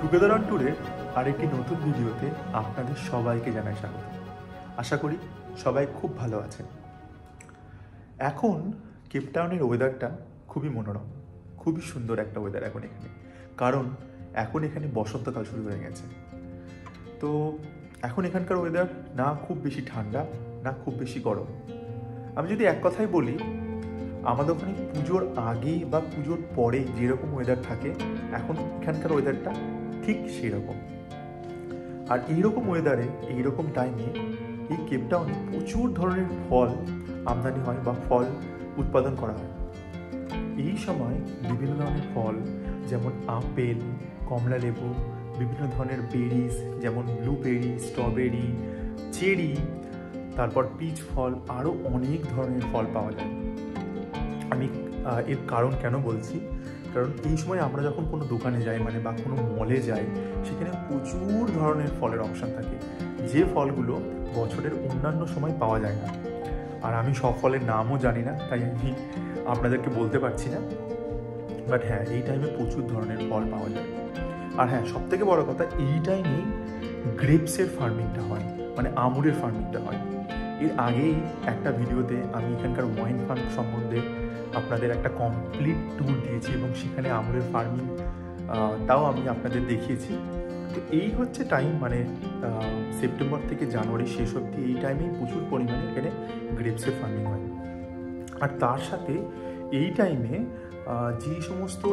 Together on ট্যুরে আরেকটি নতুন ভিডিওতে আপনাদের সবাইকে জানাই স্বাগত। আশা করি সবাই খুব ভালো আছেন। এখন কেপটাউনের ওয়েদারটা খুবই মনোরম, খুবই সুন্দর একটা ওয়েদার এখন এখানে, কারণ এখন এখানে বসন্তকাল শুরু হয়ে গেছে। তো এখন এখানকার ওয়েদার না খুব বেশি ঠান্ডা না খুব বেশি গরম। আমি যদি এক কথায় বলি, আমাদের ওখানে পুজোর আগে বা পুজোর পরে যেরকম ওয়েদার থাকে এখন এখানকার ওয়েদারটা ঠিক সেই রকম। আর এইরকম ওয়েদারে এইরকম টাইমে এই কেপটাউনে প্রচুর ধরনের ফল আমদানি হয় বা ফল উৎপাদন করা হয়। এই সময় বিভিন্ন ধরনের ফল যেমন আপেল, কমলা লেবু, বিভিন্ন ধরনের বেরিজ যেমন ব্লুবেরি, স্ট্রবেরি, চেরি, তারপর পিচ ফল, আরও অনেক ধরনের ফল পাওয়া যায়। আমি এর কারণ কেন বলছি, কারণ এই সময় আমরা যখন কোনো দোকানে যাই বা কোনো মলে যাই, সেখানে প্রচুর ধরনের ফলের অপশান থাকে, যে ফলগুলো বছরের অন্যান্য সময় পাওয়া যায় না। আর আমি সব ফলের নামও জানি না, তাই আমি আপনাদেরকে বলতে পারছি না। বাট হ্যাঁ, এই টাইমে প্রচুর ধরনের ফল পাওয়া যায়। আর হ্যাঁ, সবথেকে বড় কথা, এই টাইমেই গ্রেপসের ফার্মিংটা হয়, আঙুরের ফার্মিংটা হয়। এর আগেই একটা ভিডিওতে আমি এখানকার ওয়াইন ফার্ম সম্বন্ধে আপনাদের একটা কমপ্লিট ট্যুর দিয়েছি এবং সেখানে আঙুরের ফার্মিং তাও আমি আপনাদের দেখিয়েছি। তো এই হচ্ছে টাইম, সেপ্টেম্বর থেকে জানুয়ারি শেষ অবধি এই টাইমেই প্রচুর পরিমাণে এখানে গ্রেপসের ফার্মিং হয়। আর তার সাথে এই টাইমে যে সমস্ত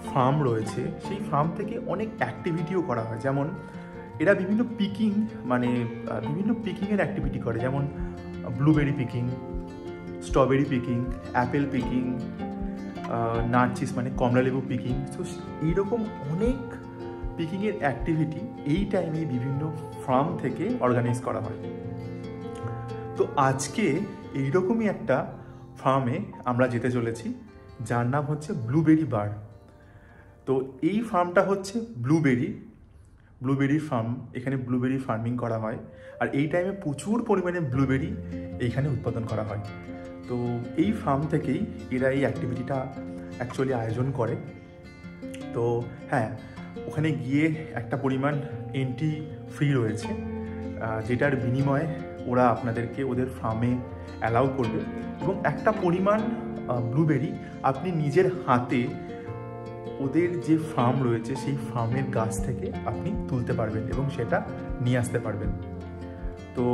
ফার্ম রয়েছে সেই ফার্ম থেকে অনেক অ্যাক্টিভিটিও করা হয়। যেমন এরা বিভিন্ন পিকিংয়ের অ্যাক্টিভিটি করে, যেমন blueberry picking, strawberry picking, apple picking, নার্চিস কমলা লেবু পিকিং। তো এইরকম অনেক পিকিংয়ের অ্যাক্টিভিটি এই টাইমে বিভিন্ন ফার্ম থেকে অর্গানাইজ করা হয়। তো আজকে এইরকমই একটা ফার্মে আমরা যেতে চলেছি, যার নাম হচ্ছে ব্লুবেরি বার। তো এই ফার্মটা হচ্ছে ব্লুবেরি ফার্ম। এখানে ব্লুবেরি ফার্মিং করা হয়, আর এই টাইমে প্রচুর পরিমাণে ব্লুবেরি এইখানে উৎপাদন করা হয়। তো এই ফার্ম থেকেই এরা এই অ্যাক্টিভিটিটা অ্যাকচুয়ালি আয়োজন করে। তো হ্যাঁ, ওখানে গিয়ে একটা পরিমাণ এন্ট্রি ফ্রি রয়েছে, যেটার বিনিময়ে ওরা আপনাদেরকে ওদের ফার্মে অ্যালাউ করবে এবং একটা পরিমাণ ব্লুবেরি আপনি নিজের হাতে ওদের যে ফার্ম রয়েছে সেই ফার্মের গাছ থেকে আপনি তুলতে পারবেন এবং সেটা নিয়ে আসতে পারবেন। তো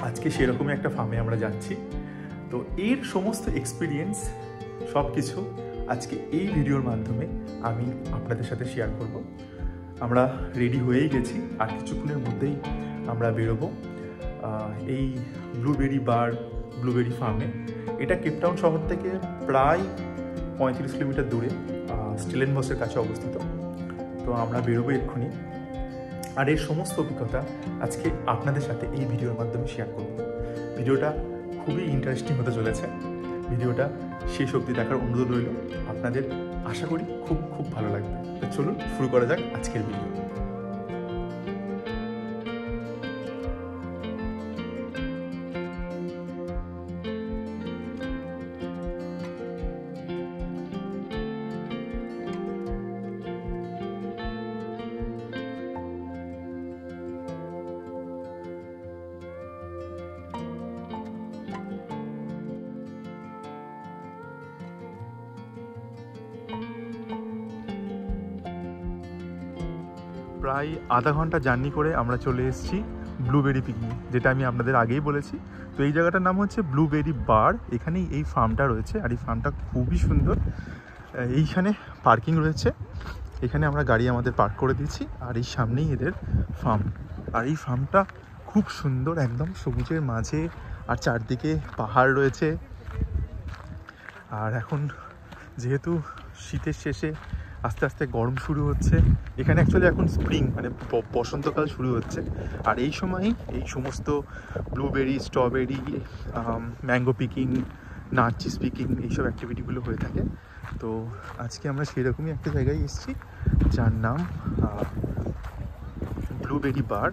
আজকে সেরকমই একটা ফার্মে আমরা যাচ্ছি। তো এর সমস্ত এক্সপিরিয়েন্স সব কিছু আজকে এই ভিডিওর মাধ্যমে আমি আপনাদের সাথে শেয়ার করব। আমরা রেডি হয়েই গেছি, আর কিছুক্ষণের মধ্যেই আমরা বেরোবো এই ব্লুবেরি ফার্মে। এটা কেপটাউন শহর থেকে প্রায় 35 কিলোমিটার দূরে স্টেলেনবসের কাছে অবস্থিত। তো আমরা বেরোবো এক্ষুনি, আর এর সমস্ত অভিজ্ঞতা আজকে আপনাদের সাথে এই ভিডিওর মাধ্যমে শেয়ার করব। ভিডিওটা খুবই ইন্টারেস্টিং হতে চলেছে। ভিডিওটা শেষ অবধি দেখার অনুরোধ রইল। আপনাদের আশা করি খুব খুব ভালো লাগবে। তো চলুন শুরু করা যাক আজকের ভিডিও। প্রায় আধা ঘন্টা জার্নি করে আমরা চলে এসেছি ব্লুবেরি পিকনিক, যেটা আমি আপনাদের আগেই বলেছি। তো এই জায়গাটার নাম হচ্ছে ব্লুবেরি বার। এখানেই এই ফার্মটা রয়েছে, আর এই ফার্মটা খুবই সুন্দর। এইখানে পার্কিং রয়েছে, এখানে আমরা গাড়ি আমাদের পার্ক করে দিয়েছি, আর এই সামনেই এদের ফার্ম। আর এই ফার্মটা খুব সুন্দর, একদম সবুজের মাঝে, আর চারদিকে পাহাড় রয়েছে। আর এখন যেহেতু শীতের শেষে আস্তে আস্তে গরম শুরু হচ্ছে, এখানে অ্যাকচুয়ালি এখন স্প্রিং বসন্তকাল শুরু হচ্ছে। আর এই সময়ই এই সমস্ত ব্লুবেরি, স্ট্রবেরি, ম্যাঙ্গো পিকিং, নার্চিস পিকিং, এইসব অ্যাক্টিভিটিগুলো হয়ে থাকে। তো আজকে আমরা সেরকমই একটা জায়গায় এসেছি, যার নাম ব্লুবেরি বার,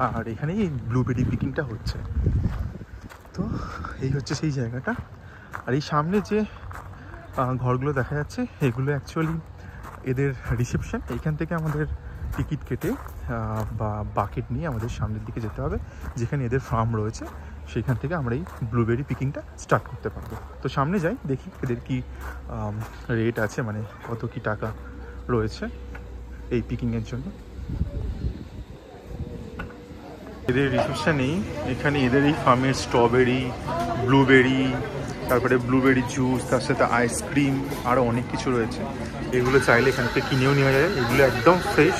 আর এখানেই এই ব্লুবেরি পিকিংটা হচ্ছে। তো এই হচ্ছে সেই জায়গাটা। আর এই সামনে যে ঘরগুলো দেখা যাচ্ছে, এগুলো অ্যাকচুয়ালি এদের রিসেপশন। এইখান থেকে আমাদের টিকিট কেটে বা বাকেট নিয়ে আমাদের সামনের দিকে যেতে হবে, যেখানে এদের ফার্ম রয়েছে। সেইখান থেকে আমরা এই ব্লুবেরি পিকিংটা স্টার্ট করতে পারবো। তো সামনে যাই, দেখি এদের কি রেট আছে, মানে কত কি টাকা রয়েছে এই পিকিংয়ের জন্য। এদের রিসেপশানেই এখানে এদের এই ফার্মের স্ট্রবেরি, ব্লুবেরি, তারপরে ব্লুবেরি জুস, তার সাথে আইসক্রিম, আরও অনেক কিছু রয়েছে। এগুলো চাইলে এখান থেকে কিনেও নেওয়া যায়। এগুলো একদম ফ্রেশ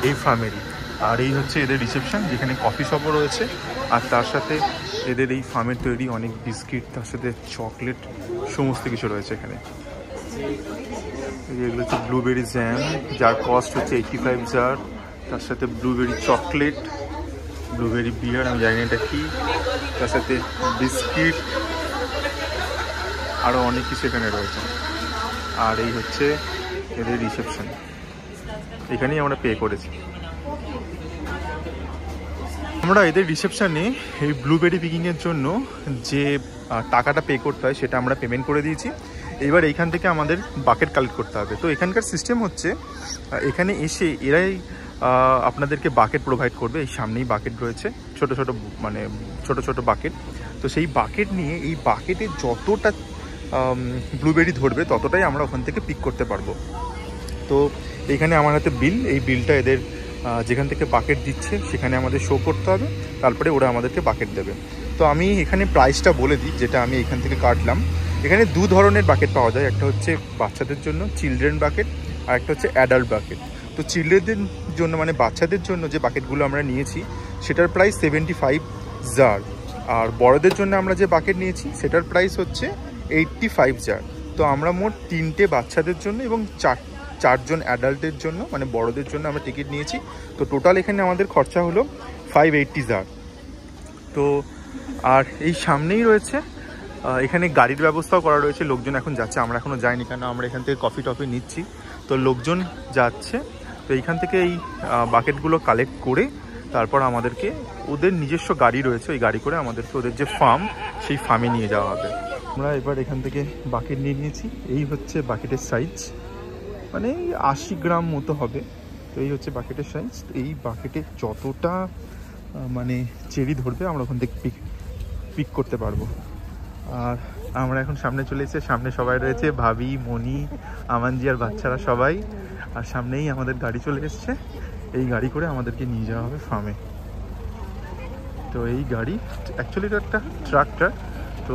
এই ফার্মেরই। আর এই হচ্ছে এদের রিসেপশন, যেখানে কফি শপও রয়েছে। আর তার সাথে এদের এই ফার্মের তৈরি অনেক বিস্কিট, তার সাথে চকলেট, সমস্ত কিছু রয়েছে এখানে। এগুলো হচ্ছে ব্লুবেরি জ্যাম, যার কস্ট হচ্ছে 85 জার। তার সাথে ব্লুবেরি চকলেট, ব্লুবেরি বিয়ার, আমি জানি না এটা কি, তার সাথে বিস্কিট, আরও অনেক কিছু এখানে রয়েছে। আর এই হচ্ছে এদের রিসেপশন, এখানেই আমরা পে করেছি। আমরা এদের রিসেপশানে এই ব্লুবেরি পিকিংয়ের জন্য যে টাকাটা পে করতে হয় সেটা আমরা পেমেন্ট করে দিয়েছি। এবার এইখান থেকে আমাদের বাকেট কালেক্ট করতে হবে। তো এখানকার সিস্টেম হচ্ছে, এখানে এসে এরাই আপনাদেরকে বাকেট প্রোভাইড করবে। এই সামনেই বাকেট রয়েছে, ছোট ছোট বাকেট। তো সেই বাকেট নিয়ে এই বাকেটে যতটা ব্লুবেরি ধরবে ততটাই আমরা ওখান থেকে পিক করতে পারবো। তো এইখানে আমার হাতে বিল, এই বিলটা এদের যেখান থেকে বাকেট দিচ্ছে সেখানে আমাদের শো করতে হবে, তারপরে ওরা আমাদেরকে বাকেট দেবে। তো আমি এখানে প্রাইসটা বলে দিই, যেটা আমি এখান থেকে কাটলাম। এখানে দু ধরনের বাকেট পাওয়া যায়, একটা হচ্ছে বাচ্চাদের জন্য চিলড্রেন বাকেট, আর একটা হচ্ছে অ্যাডাল্ট বাকেট। তো চিলড্রেনদের জন্য মানে বাচ্চাদের জন্য যে বাকেটগুলো আমরা নিয়েছি সেটার প্রাইস 75 জার। আর বড়দের জন্য আমরা যে বাকেট নিয়েছি সেটার প্রাইস হচ্ছে 85 জার। তো আমরা মোট 3টে বাচ্চাদের জন্য এবং 4জন অ্যাডাল্টের জন্য মানে বড়দের জন্য আমরা টিকিট নিয়েছি। তো টোটাল এখানে আমাদের খরচা হলো 580 জার। তো আর এই সামনেই রয়েছে এখানে গাড়ির ব্যবস্থাও করা রয়েছে। লোকজন এখন যাচ্ছে, আমরা এখনও যাইনি, কেন আমরা এখান থেকে কফি টফি নিচ্ছি। তো লোকজন যাচ্ছে। তো এইখান থেকে এই বাকেটগুলো কালেক্ট করে তারপর আমাদেরকে ওদের নিজস্ব গাড়ি রয়েছে, ওই গাড়ি করে আমাদেরকে ওদের যে ফার্ম সেই ফার্মে নিয়ে যাওয়া হবে। আমরা এবার এখান থেকে বাকেট নিয়ে নিয়েছি। এই হচ্ছে বাকেটের সাইজ, মানে 80 গ্রাম মতো হবে। তো এই হচ্ছে বাকেটের সাইজ। এই বাকেটে যতটা মানে চেরি ধরবে আমরা ওখান থেকে পিক করতে পারবো। আর আমরা এখন সামনে চলে এসেছি, সামনে সবাই রয়েছে, ভাবি, মনি, আমানজি আর বাচ্চারা সবাই। আর সামনেই আমাদের গাড়ি চলে এসছে, এই গাড়ি করে আমাদেরকে নিয়ে যাওয়া হবে ফার্মে। তো এই গাড়ি অ্যাকচুয়ালি এটা একটা ট্রাক্টর। তো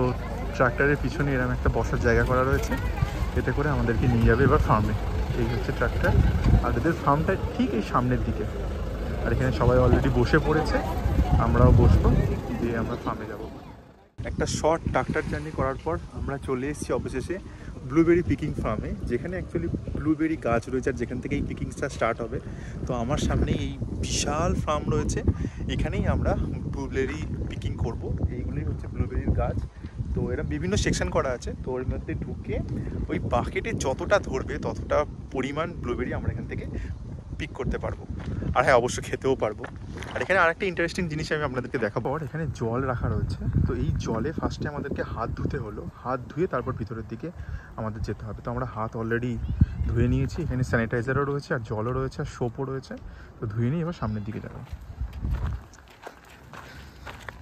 ট্রাক্টরের পিছনে এরকম একটা বসার জায়গা করা রয়েছে, এতে করে আমাদেরকে নিয়ে যাবে এবার ফার্মে। এই হচ্ছে ট্রাক্টর, আর এদের ফার্মটা ঠিক এই সামনের দিকে। আর এখানে সবাই অলরেডি বসে পড়েছে, আমরাও বসবো, দিয়ে আমরা ফার্মে যাব। একটা শর্ট ট্রাক্টর জার্নি করার পর আমরা চলে এসেছি অবশেষে ব্লুবেরি পিকিং ফার্মে, যেখানে অ্যাকচুয়ালি ব্লুবেরি গাছ রয়েছে আর যেখান থেকে এই পিকিংসটা স্টার্ট হবে। তো আমার সামনে এই বিশাল ফার্ম রয়েছে, এখানেই আমরা ব্লুবেরি পিকিং করব। এইগুলোই হচ্ছে ব্লুবেরির গাছ। তো এরা বিভিন্ন সেকশন করা আছে, তো ওর মধ্যে ঢুকে ওই বাকেটে যতটা ধরবে ততটা পরিমাণ ব্লুবেরি আমরা এখান থেকে পিক করতে পারবো। আর হ্যাঁ, অবশ্য খেতেও পারবো। আর এখানে আরেকটা ইন্টারেস্টিং জিনিস আমি আপনাদেরকে দেখাবো। আর এখানে জল রাখা রয়েছে, তো এই জলে ফার্স্টে আমাদেরকে হাত ধুতে হলো, হাত ধুয়ে তারপর ভিতরের দিকে আমাদের যেতে হবে। তো আমরা হাত অলরেডি ধুয়ে নিয়েছি, এখানে স্যানিটাইজারও রয়েছে আর জলও রয়েছে আর সোপও রয়েছে। তো ধুয়ে নিয়ে এবার সামনের দিকে যাবো।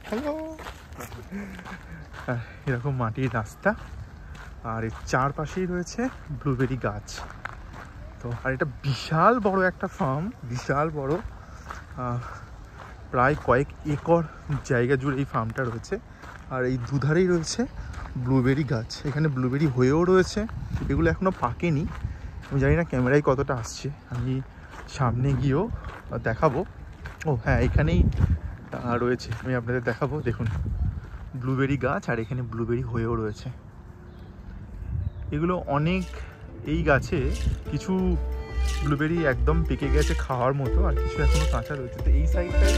হ্যালো, এরকম মাটির রাস্তা, আর এর চারপাশেই রয়েছে ব্লুবেরি গাছ। তো আর এটা বিশাল বড় একটা ফার্ম, বিশাল বড়, প্রায় কয়েক একর জায়গা জুড়ে এই ফার্মটা রয়েছে। আর এই দুধারেই রয়েছে ব্লুবেরি গাছ, এখানে ব্লুবেরি হয়েও রয়েছে, এগুলো এখনও পাকেনি। আমি জানি না ক্যামেরায় কতটা আসছে, আমি সামনে গিয়েও দেখাবো। ও হ্যাঁ, এখানেই রয়েছে, আমি আপনাদের দেখাবো। দেখুন ব্লুবেরি গাছ, আর এখানে ব্লুবেরি হয়েও রয়েছে। এগুলো অনেক, এই গাছে কিছু ব্লুবেরি একদম পেকে গেছে খাওয়ার মতো, আর কিছু এখনো কাঁচা রয়েছে। তো এই সাইডটায়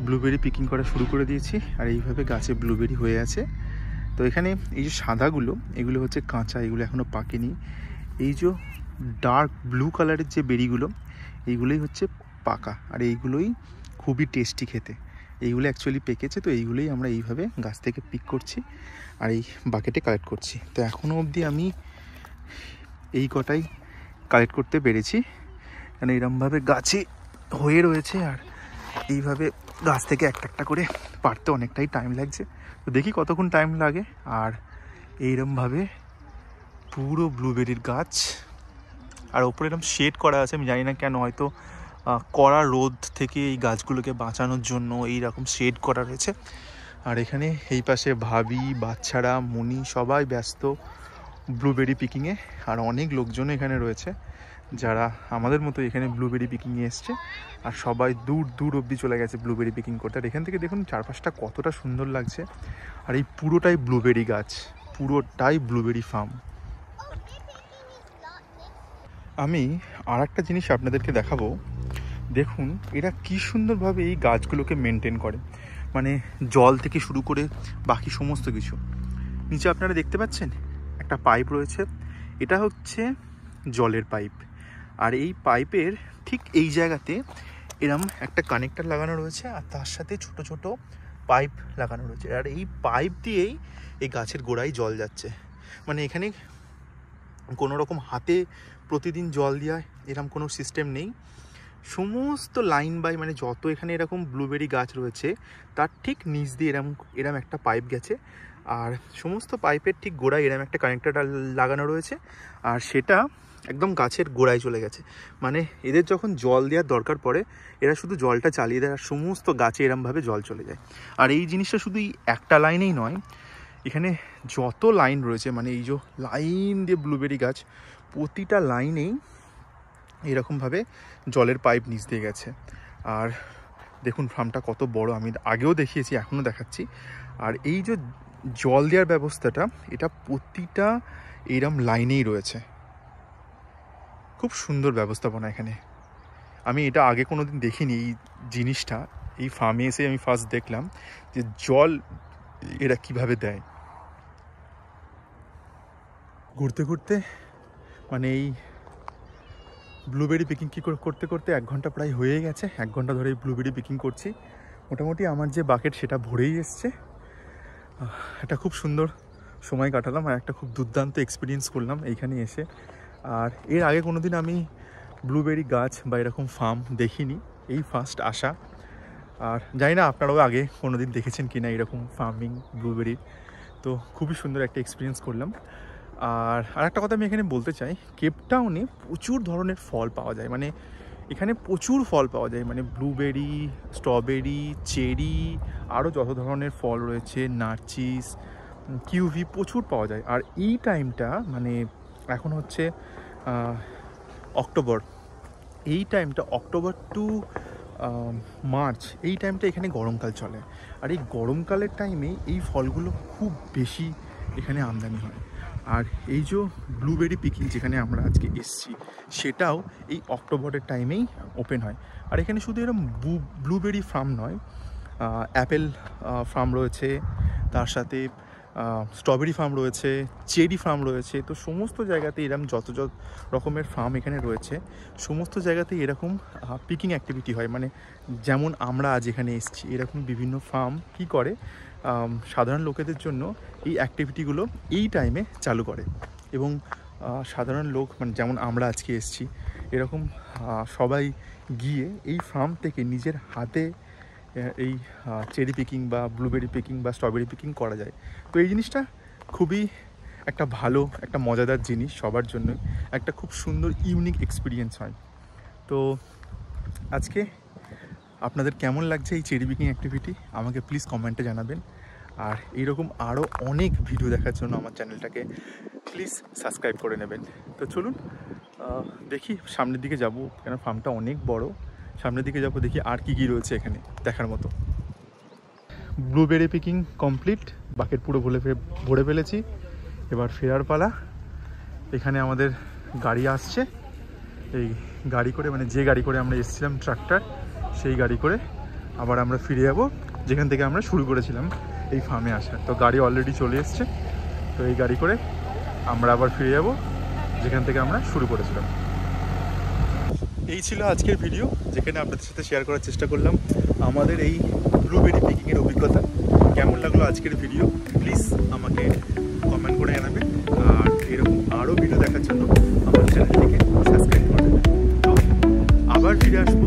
ব্লুবেরি পিকিং করা শুরু করে দিয়েছি, আর এইভাবে গাছে ব্লুবেরি হয়ে আছে। তো এখানে এই যে সাদাগুলো, এগুলো হচ্ছে কাঁচা, এগুলো এখনও পাকেনি। এই যে ডার্ক ব্লু কালারের যে বেরিগুলো, এইগুলোই হচ্ছে পাকা, আর এইগুলোই খুবই টেস্টি খেতে। এইগুলো অ্যাকচুয়ালি পেকেছে, তো এইগুলোই আমরা এইভাবে গাছ থেকে পিক করছি আর এই বাকেটে কালেক্ট করছি। তো এখনও অবধি আমি এই কটাই কালেক্ট করতে পেরেছি, কারণ এরমভাবে গাছে হয়ে রয়েছে, আর এইভাবে গাছ থেকে একটা একটা করে পারতে অনেকটাই টাইম লাগছে। তো দেখি কতক্ষণ টাইম লাগে। আর এইরমভাবে পুরো ব্লুবেরির গাছ, আর ওপরে এরকম শেড করা আছে, আমি জানি না কেন, হয়তো কড়া রোদ থেকে এই গাছগুলোকে বাঁচানোর জন্য এইরকম শেড করা রয়েছে। আর এখানে এই পাশে ভাবি, বাচ্চারা, মুনি সবাই ব্যস্ত ব্লুবেরি পিকিংয়ে, আর অনেক লোকজন এখানে রয়েছে যারা আমাদের মতো এখানে ব্লুবেরি পিকিংয়ে এসছে, আর সবাই দূর দূর অবধি চলে গেছে ব্লুবেরি পিকিং করতে। আর এখান থেকে দেখুন চারপাশটা কতটা সুন্দর লাগছে, আর এই পুরোটাই ব্লুবেরি গাছ, পুরোটাই ব্লুবেরি ফার্ম। আমি আর একটা জিনিস আপনাদেরকে দেখাবো, দেখুন এরা কি সুন্দরভাবে এই গাছগুলোকে মেনটেন করে, মানে জল থেকে শুরু করে বাকি সমস্ত কিছু। নিচে আপনারা দেখতে পাচ্ছেন একটা পাইপ রয়েছে, এটা হচ্ছে জলের পাইপ, আর এই পাইপের ঠিক এই জায়গাতে এরম একটা কানেক্টর লাগানো রয়েছে, আর তার সাথে ছোট ছোট পাইপ লাগানো রয়েছে, আর এই পাইপ দিয়েই এই গাছের গোড়ায় জল যাচ্ছে। মানে এখানে কোনো রকম হাতে প্রতিদিন জল দেওয়া এরকম কোনো সিস্টেম নেই। সমস্ত লাইন বাই, মানে যত এখানে এরকম ব্লুবেরি গাছ রয়েছে তার ঠিক নিচ দিয়ে এরম একটা পাইপ গেছে, আর সমস্ত পাইপের ঠিক গোড়ায় এরম একটা কানেক্টর লাগানো রয়েছে, আর সেটা একদম গাছের গোড়ায় চলে গেছে। মানে এদের যখন জল দেওয়ার দরকার পড়ে এরা শুধু জলটা চালিয়ে দেয়, আর সমস্ত গাছে এরমভাবে জল চলে যায়। আর এই জিনিসটা শুধু একটা লাইনেই নয়, এখানে যত লাইন রয়েছে, মানে এই যে লাইন দিয়ে ব্লুবেরি গাছ, প্রতিটা লাইনেই এরকমভাবে জলের পাইপ নিচ দিয়ে গেছে। আর দেখুন ফার্মটা কত বড়, আমি আগেও দেখিয়েছি, এখনও দেখাচ্ছি। আর এই যে জল দেওয়ার ব্যবস্থাটা, এটা প্রতিটা এইরকম লাইনেই রয়েছে। খুব সুন্দর ব্যবস্থাপনা এখানে। আমি এটা আগে কোনো দিন দেখিনি এই জিনিসটা, এই ফার্মে এসে আমি ফার্স্ট দেখলাম যে জল এরা কিভাবে দেয়। ঘুরতে ঘুরতে মানে এই ব্লুবেরি পিকিং করতে করতে 1 ঘন্টা প্রায় হয়ে গেছে। 1 ঘন্টা ধরে ব্লুবেরি পিকিং করছি। মোটামুটি আমার যে বাকেট সেটা ভরেই এসছে। একটা খুব সুন্দর সময় কাটালাম, আর একটা খুব দুর্দান্ত এক্সপিরিয়েন্স করলাম এইখানে এসে। আর এর আগে কোনো দিন আমি ব্লুবেরি গাছ বা এরকম ফার্ম দেখিনি, এই ফার্স্ট আসা। আর জানি না আপনারাও আগে কোনো দিন দেখেছেন কি না এরকম ফার্মিং ব্লুবেরির। তো খুবই সুন্দর একটা এক্সপিরিয়েন্স করলাম। আর একটা কথা আমি এখানে বলতে চাই, কেপটাউনে প্রচুর ধরনের ফল পাওয়া যায়, মানে এখানে প্রচুর ফল পাওয়া যায়, মানে ব্লুবেরি, স্ট্রবেরি, চেরি, আরও যত ধরনের ফল রয়েছে, নার্চিস, কিউভি, প্রচুর পাওয়া যায়। আর এই টাইমটা মানে এখন হচ্ছে অক্টোবর, এই টাইমটা অক্টোবর টু মার্চ, এই টাইমটা এখানে গরমকাল চলে। আর এই গরমকালের টাইমে এই ফলগুলো খুব বেশি এখানে আমদানি হয়। আর এই যে ব্লুবেরি পিকিং যেখানে আমরা আজকে এসছি, সেটাও এই অক্টোবরের টাইমেই ওপেন হয়। আর এখানে শুধু এরকম ব্লুবেরি ফার্ম নয়, অ্যাপেল ফার্ম রয়েছে, তার সাথে স্ট্রবেরি ফার্ম রয়েছে, চেরি ফার্ম রয়েছে। তো সমস্ত জায়গাতে এরকম যত রকমের ফার্ম এখানে রয়েছে, সমস্ত জায়গাতেই এরকম পিকিং অ্যাক্টিভিটি হয়। মানে যেমন আমরা আজ এখানে এসেছি, এরকম বিভিন্ন ফার্ম কি করে সাধারণ লোকেদের জন্য এই অ্যাক্টিভিটিগুলো এই টাইমে চালু করে, এবং সাধারণ লোক মানে যেমন আমরা আজকে এসেছি এরকম সবাই গিয়ে এই ফার্ম থেকে নিজের হাতে এই চেরি পিকিং বা ব্লুবেরি পিকিং বা স্ট্রবেরি পিকিং করা যায়। তো এই জিনিসটা খুবই একটা ভালো, একটা মজাদার জিনিস, সবার জন্য একটা খুব সুন্দর ইউনিক এক্সপিরিয়েন্স হয়। তো আজকে আপনাদের কেমন লাগছে এই চেরি পিকিং অ্যাক্টিভিটি আমাকে প্লিজ কমেন্টে জানাবেন। আর এইরকম আরও অনেক ভিডিও দেখার জন্য আমার চ্যানেলটাকে প্লিজ সাবস্ক্রাইব করে নেবেন। তো চলুন দেখি সামনের দিকে যাব, কেন ফার্মটা অনেক বড়। সামনের দিকে যাব, দেখি আর কি রয়েছে এখানে দেখার মতো। ব্লুবেরি পিকিং কমপ্লিট, বাকেট পুরো ভরে ফেলেছি। এবার ফেরার পালা। এখানে আমাদের গাড়ি আসছে, এই গাড়ি করে, মানে যে গাড়ি করে আমরা এসেছিলাম ট্রাক্টর, সেই গাড়ি করে আবার আমরা ফিরে যাবো যেখান থেকে আমরা শুরু করেছিলাম এই ফার্মে আসা। তো গাড়ি অলরেডি চলে এসছে, তো এই গাড়ি করে আমরা আবার ফিরে যাব যেখান থেকে আমরা শুরু করেছিলাম। এই ছিল আজকের ভিডিও, যেখানে আপনাদের সাথে শেয়ার করার চেষ্টা করলাম আমাদের এই ব্লুবেরি পিকিংয়ের অভিজ্ঞতা। কেমন লাগলো আজকের ভিডিও প্লিজ আমাকে কমেন্ট করে জানাবেন, আর এরকম আরও ভিডিও দেখার জন্য আমার চ্যানেলটিকে সাবস্ক্রাইব করবেন। তো আবার ফিরে আসবো